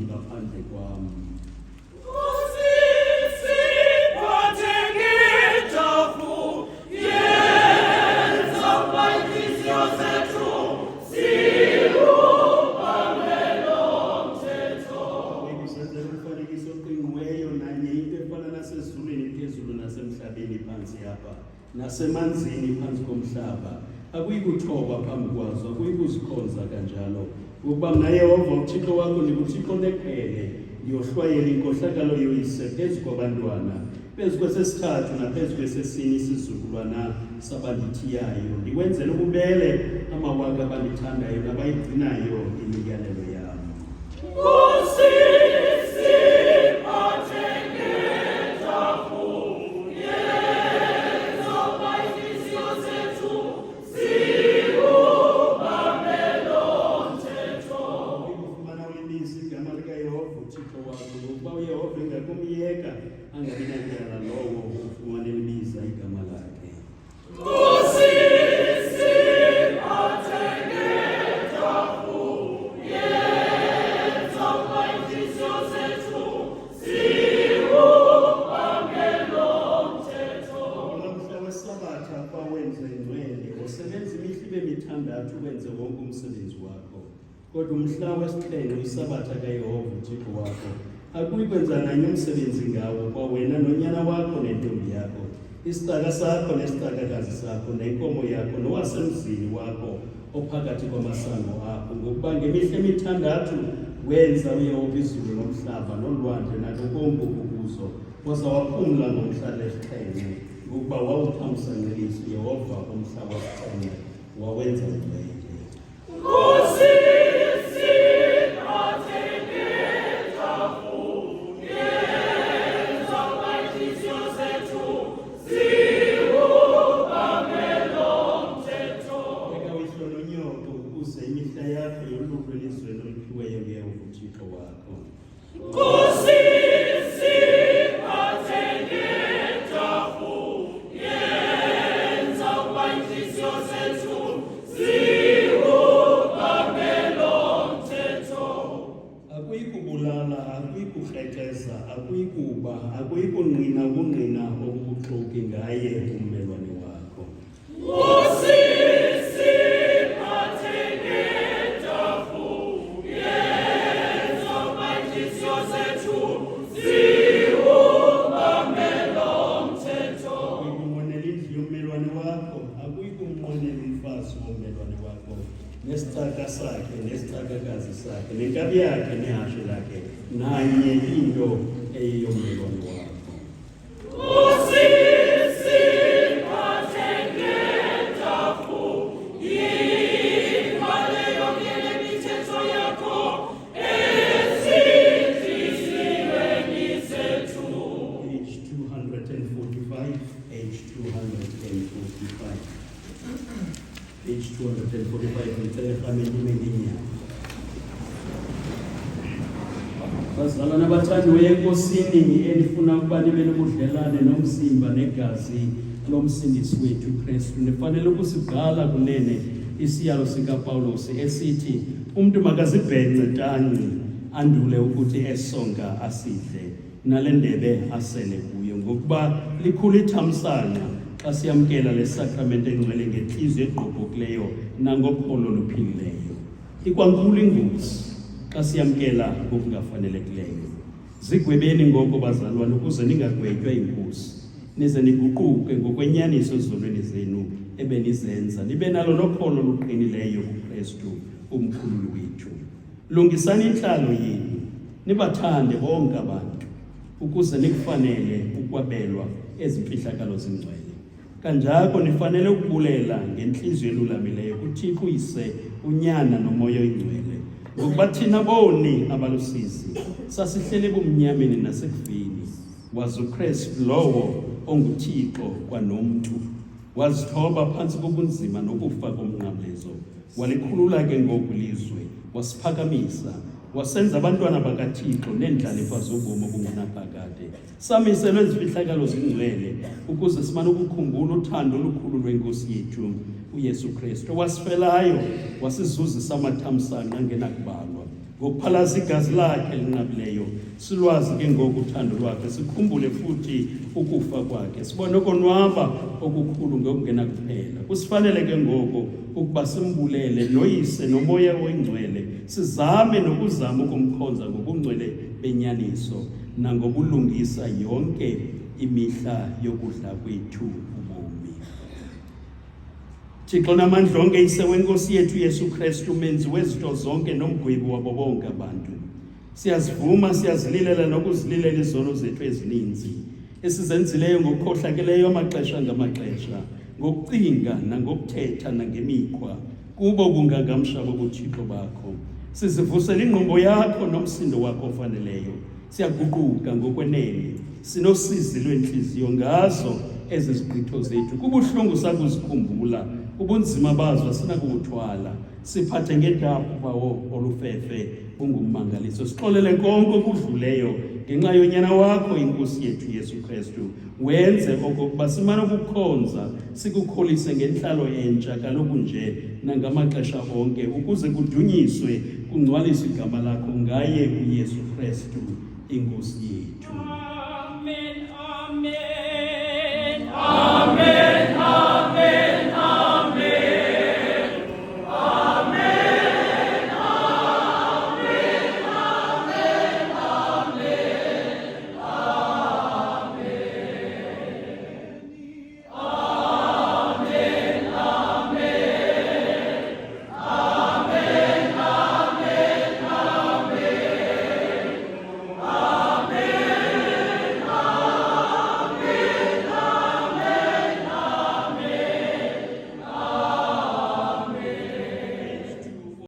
ngaphandle kwami. Nasemanzini phansi komhlaba akuyikuthoba phambi kwazo akuyikuzikhonza kanjalo ukuba mna Yehova uThixo wakho ndikuThixo neqhele ndiyohlwayela inkohlakalo yoyise phezu kwabantwana phezu kwesesithathu naphezu kwesesine isizukulwana sabandithiyayo ndikwenzela ububele amawaka abandithandayo nabayigcinayo imiyalelo yam. Wenze wonke umsebenzi wakho kodwa umhla wesixhenxe isabatha kaYehova uThixo wakho akuyikwenza nanye umsebenzi ngawo kwawena nonyana wakho nentombi yakho isitaka sakho nesitakazi sakho nenkomo yakho nowasemzini wakho ophakathi kwamasango akho ngokuba ngemihla emithandathu wenza uYehova izulu nomhlaba nolwandle nakho konke okukuzo waza waphumla ngomhla wesixhenxe ngokuba wawuphamsancelisa uYehova umhla wesixhenxe wawenza ubuyele. Akuyikunqina ukungqina okubuxoki ngaye ummelwane wakho. Akuyikunqwenela indlu yommelwane wakho, akuyikunqwenela umfazi wommelwane wakho, nesitaka sakhe nesitakazi sakhe nenkabi yakhe nehashe lakhe nanye into eyommelwane wakho. Page 245 bazalwane abathandiweyo enkosini endifuna ukuba nibe nobudlelane nomzimba negazi lomsindisi wethu uKristu nifanele ukusibhala kunene isiyalo sikaPawulos esithi umuntu makazibhence tanci andule ukuthi esonga asidle nale ndebe asele kuyo ngokuba likhulu ithamsanqa xa siyamkela lesakramente engcwele ngenhliziyo egqobhokileyo nangokholo luphilileyo. Ikwankulu ingozi xa siyamkela ngokungafanelekileyo. Zigwebeni ngoko bazalwane ukuze ningagwetywa inkosi nize niguquke ngokwenyaniso ezizonweni zenu ebenizenza nibe nalo nokholo luqinileyo kuKristu umkhululi wethu. Lungisani inhlalo yenu nibathande bonke abantu ukuze nikufanele ukwabelwa ezimfihlakalo zingcwele. Kanjalo nifanele ukubulela ngenhliziyo elulamileyo kuThixo uyise unyana nomoya oyingcwele ngokuba thina boni abalusizi sasihlele bumnyameni nasekufeni wazi uKristu lowo onguThixo kwanomntu wazithoba phansi kobunzima nokufa komnqamlezo walikhulula ke ngokulizwe wasiphakamisa wasenza abantwana bakaThixo nendlalifa zobomi obungenaphakade samiselwe izifihlakalo zingcwele ukuze simane ukukhumbula uthando olukhulu lwenkosi yethu uYesu Kristu wasifelayo wasizuzisa amathamsanqa angenakubalwa ngokuphalaza igazi lakhe linqabileyo, silwazi ke ngoku uthando lwakhe, sikhumbule futhi ukufa kwakhe, sibone ukonwaba okukhulu ngokungena kuphela. Kusifanele ke ngoku ukuba simbulele noyise nomoya oyingcwele, sizame nokuzama ukumkhonza ngobungcwele benyaniso nangobulungisa yonke imihla yokudla kwethu ubomi. Thixo namandla onke, Yise wenkosi yethu Yesu Kristu, menzi wezinto zonke nomgwebi wabo bonke abantu, siyazivuma, siyazililela nokuzililela izono zethu ezininzi esizenzileyo ngokukhohlakeleyo amaxesha ngamaxesha, ngokucinga nangokuthetha nangemikhwa kubo bungangamsha bobuthixo bakho. Sizivusela ingqondo yakho nomsindo wakho ofaneleyo, siyaguquka ngokwenene, sinosizi lwentliziyo ngazo ezi zigqitho zethu. Kubuhlungu sakuzikhumbula, ubunzima bazo asinakubuthwala, siphathe ngetapu bawo olufefe bungummangaliso. Sixolele konke okudluleyo ngenxa yonyana wakho inkosi yethu Yesu Kristu. Wenze okokuba simane ukukhonza, sikukholise ngentlalo entsha kaloku nje nangamaxesha onke, ukuze kudunyiswe kungcwaliswe igama lakho ngaye uYesu Kristu inkosi yethu. Amen, amen.